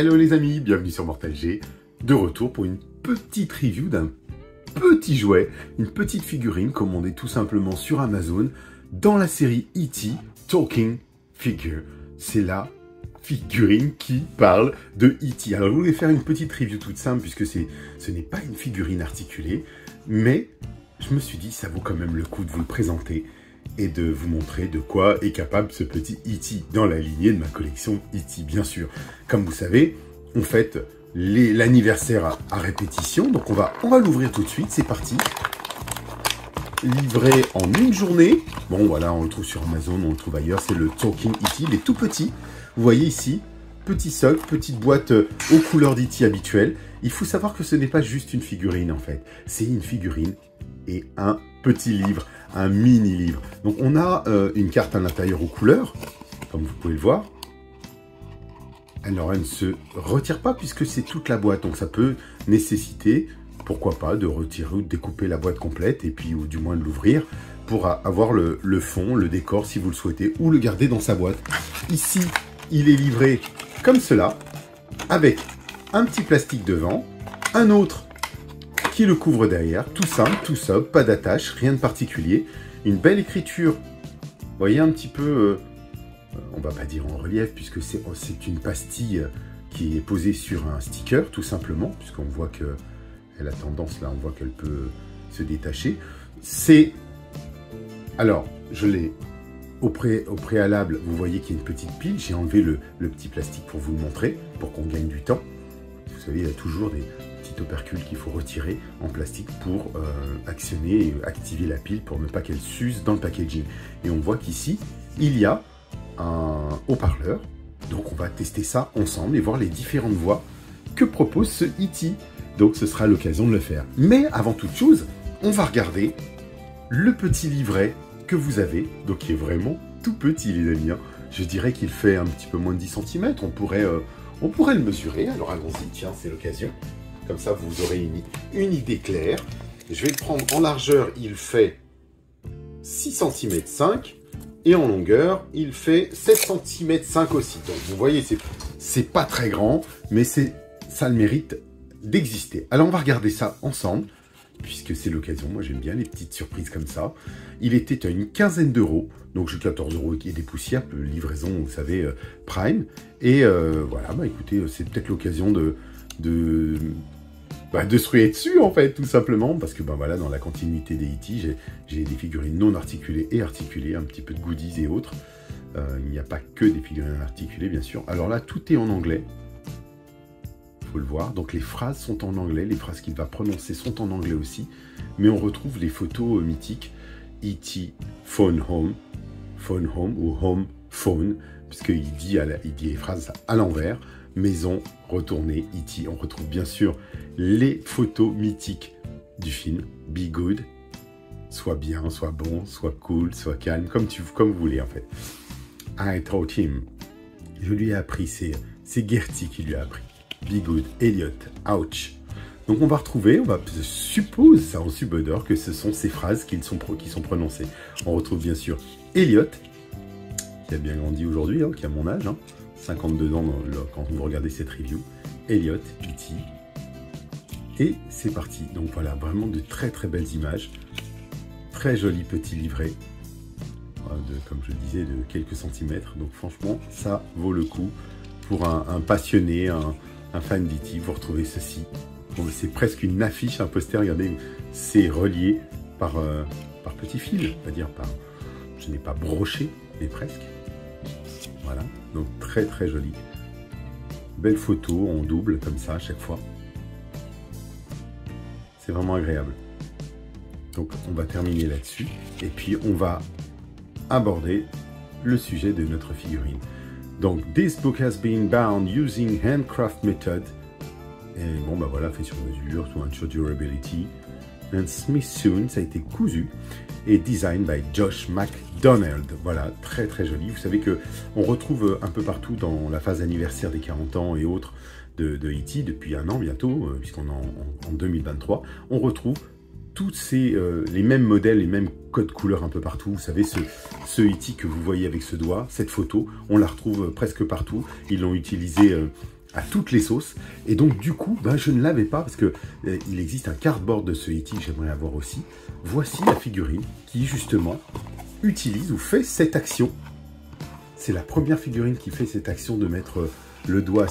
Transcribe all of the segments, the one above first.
Hello les amis, bienvenue sur Mortal G, de retour pour une petite review d'un petit jouet, une petite figurine commandée tout simplement sur Amazon dans la série E.T. Talking Figure. C'est la figurine qui parle de E.T. Alors je voulais faire une petite review toute simple puisque ce n'est pas une figurine articulée, mais je me suis dit ça vaut quand même le coup de vous le présenter et de vous montrer de quoi est capable ce petit E.T. dans la lignée de ma collection E.T. bien sûr. Comme vous savez, on fête l'anniversaire à répétition, donc on va l'ouvrir tout de suite, c'est parti. Livré en une journée, bon voilà, on le trouve sur Amazon, on le trouve ailleurs, c'est le Talking E.T., il est tout petit, vous voyez ici, petit socle, petite boîte aux couleurs d'E.T. habituelles. Il faut savoir que ce n'est pas juste une figurine en fait, c'est une figurine et un petit livre, un mini livre. Donc on a une carte à l'intérieur aux couleurs, comme vous pouvez le voir. Alors elle ne se retire pas puisque c'est toute la boîte, donc ça peut nécessiter, pourquoi pas, de retirer ou de découper la boîte complète et puis ou du moins de l'ouvrir pour avoir le fond, le décor si vous le souhaitez, ou le garder dans sa boîte. Ici, il est livré comme cela, avec un petit plastique devant, un autre qui le couvre derrière, tout simple, tout sobre, pas d'attache, rien de particulier, une belle écriture, vous voyez un petit peu, on va pas dire en relief puisque c'est une pastille qui est posée sur un sticker tout simplement, puisqu'on voit qu'elle a tendance là, on voit qu'elle peut se détacher. C'est, alors je l'ai au préalable, vous voyez qu'il y a une petite pile, j'ai enlevé le petit plastique pour vous le montrer, pour qu'on gagne du temps. Vous savez, il y a toujours des petits opercules qu'il faut retirer en plastique pour actionner et activer la pile pour ne pas qu'elle s'use dans le packaging. Et on voit qu'ici, il y a un haut-parleur. Donc on va tester ça ensemble et voir les différentes voix que propose ce E.T. Donc ce sera l'occasion de le faire. Mais avant toute chose, on va regarder le petit livret que vous avez, donc qui est vraiment tout petit les amis. Je dirais qu'il fait un petit peu moins de 10 cm. On pourrait le mesurer. Alors allons-y, tiens, c'est l'occasion. Comme ça, vous aurez une idée claire. Je vais le prendre en largeur, il fait 6 cm 5. Et en longueur, il fait 7 cm 5 aussi. Donc vous voyez, c'est pas très grand, mais ça a le mérite d'exister. Alors on va regarder ça ensemble, puisque c'est l'occasion. Moi j'aime bien les petites surprises comme ça. Il était à une quinzaine d'euros, donc j'ai 14 € et des poussières, livraison, vous savez, Prime. Et voilà, bah écoutez, c'est peut-être l'occasion de se ruer dessus en fait, tout simplement, parce que ben voilà, dans la continuité des E.T., j'ai des figurines non articulées et articulées, un petit peu de goodies et autres. Il n'y a pas que des figurines articulées, bien sûr. Alors là, tout est en anglais, faut le voir. Donc les phrases sont en anglais, les phrases qu'il va prononcer sont en anglais aussi, mais on retrouve les photos mythiques. E.T. Phone Home ou Home Phone, puisqu'il dit les phrases à l'envers. Maison, retournée, E.T. On retrouve bien sûr les photos mythiques du film. Be good, soit bien, soit bon, soit cool, soit calme, comme vous voulez en fait. I taught him. Je lui ai appris, c'est Gertie qui lui a appris. Be good, Elliot, ouch. Donc on va retrouver, je suppose, ça en subodore, que ce sont ces phrases qui sont prononcées. On retrouve bien sûr Elliot, qui a bien grandi aujourd'hui, qui a mon âge, 52 ans quand vous regardez cette review. Elliot, E.T. Et c'est parti. Donc voilà, vraiment de très très belles images. Très joli petit livret. Comme je disais, de quelques centimètres. Donc franchement, ça vaut le coup. Pour un passionné, un fan d'E.T., vous retrouvez ceci. Bon, c'est presque une affiche, un poster, regardez. C'est relié par petits fils. On va dire par... Je n'ai pas broché, mais presque. Voilà, donc très très joli. Belle photo en double comme ça à chaque fois. C'est vraiment agréable. Donc on va terminer là-dessus. Et puis on va aborder le sujet de notre figurine. Donc, this book has been bound using handcraft method. Et bon, bah voilà, fait sur mesure, to ensure durability. And Smithsonian, ça a été cousu. Et designed by Josh McDonald. Voilà, très très joli. Vous savez que on retrouve un peu partout dans la phase anniversaire des 40 ans et autres de E.T. depuis un an bientôt, puisqu'on est en 2023. On retrouve tous les mêmes modèles, les mêmes codes couleurs un peu partout. Vous savez, ce E.T. que vous voyez avec ce doigt, cette photo, on la retrouve presque partout. Ils l'ont utilisé à toutes les sauces. Et donc, du coup, ben, je ne l'avais pas parce que il existe un cardboard de ce E.T. que j'aimerais avoir aussi. Voici la figurine qui, justement, utilise ou fait cette action. C'est la première figurine qui fait cette action de mettre le doigt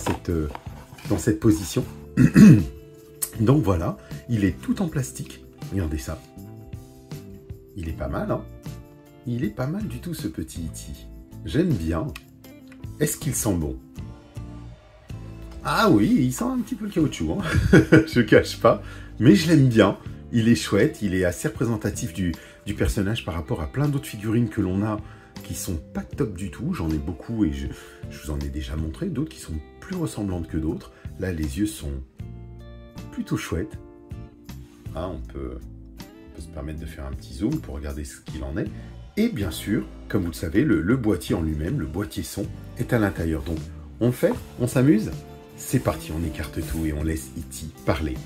dans cette position. Donc voilà, il est tout en plastique. Regardez ça. Il est pas mal, hein? Il est pas mal du tout, ce petit E.T. J'aime bien. Est-ce qu'il sent bon? Ah oui, il sent un petit peu le caoutchouc, hein. Je cache pas. Mais je l'aime bien. Il est chouette, il est assez représentatif du personnage par rapport à plein d'autres figurines que l'on a qui sont pas top du tout. J'en ai beaucoup et je vous en ai déjà montré. D'autres qui sont plus ressemblantes que d'autres. Là, les yeux sont plutôt chouettes. Ah, on peut se permettre de faire un petit zoom pour regarder ce qu'il en est. Et bien sûr, comme vous le savez, le boîtier en lui-même, le boîtier son, est à l'intérieur. Donc, on le fait, on s'amuse. C'est parti, on écarte tout et on laisse E.T. parler.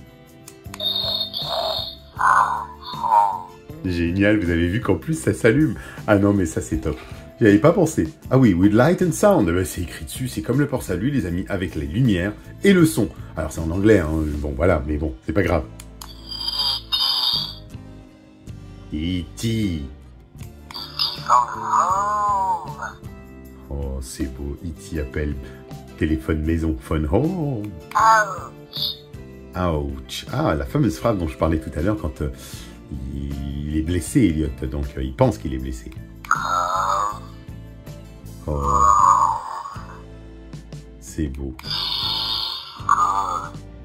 Génial, vous avez vu qu'en plus ça s'allume. Ah non, mais ça c'est top. J'y avais pas pensé. Ah oui, with light and sound. Ben, c'est écrit dessus, c'est comme le port-salut, les amis, avec les lumières et le son. Alors c'est en anglais, hein. Bon voilà, mais bon, c'est pas grave. E.T. Oh, c'est beau. E.T. appelle téléphone maison, phone home. Ouch. Ah, la fameuse phrase dont je parlais tout à l'heure quand il est blessé, Elliot. Donc, il pense qu'il est blessé. Oh. C'est beau.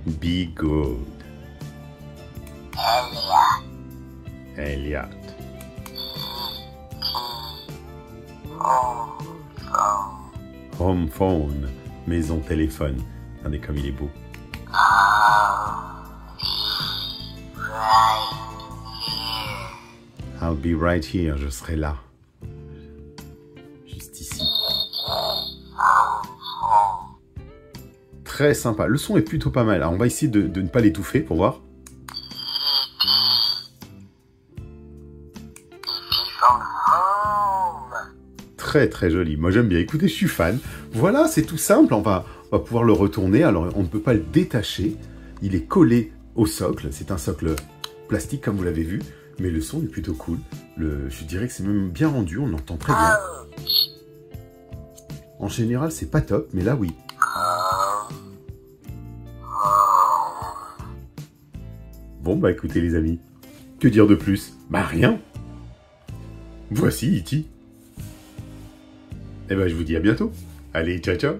Be good. Elliot. Home phone. Maison téléphone. Regardez comme il est beau. I'll be right here. Je serai là. Juste ici. Très sympa. Le son est plutôt pas mal. Alors, on va essayer de ne pas l'étouffer pour voir. Très très joli. Moi j'aime bien. Écoutez, je suis fan. Voilà, c'est tout simple. On va pouvoir le retourner. Alors, on ne peut pas le détacher. Il est collé au socle. C'est un socle plastique comme vous l'avez vu. Mais le son est plutôt cool. Je dirais que c'est même bien rendu. On l'entend très bien. En général, c'est pas top. Mais là, oui. Bon, bah écoutez les amis. Que dire de plus? Bah rien. Voici E.T. Eh ben, je vous dis à bientôt. Allez, ciao, ciao.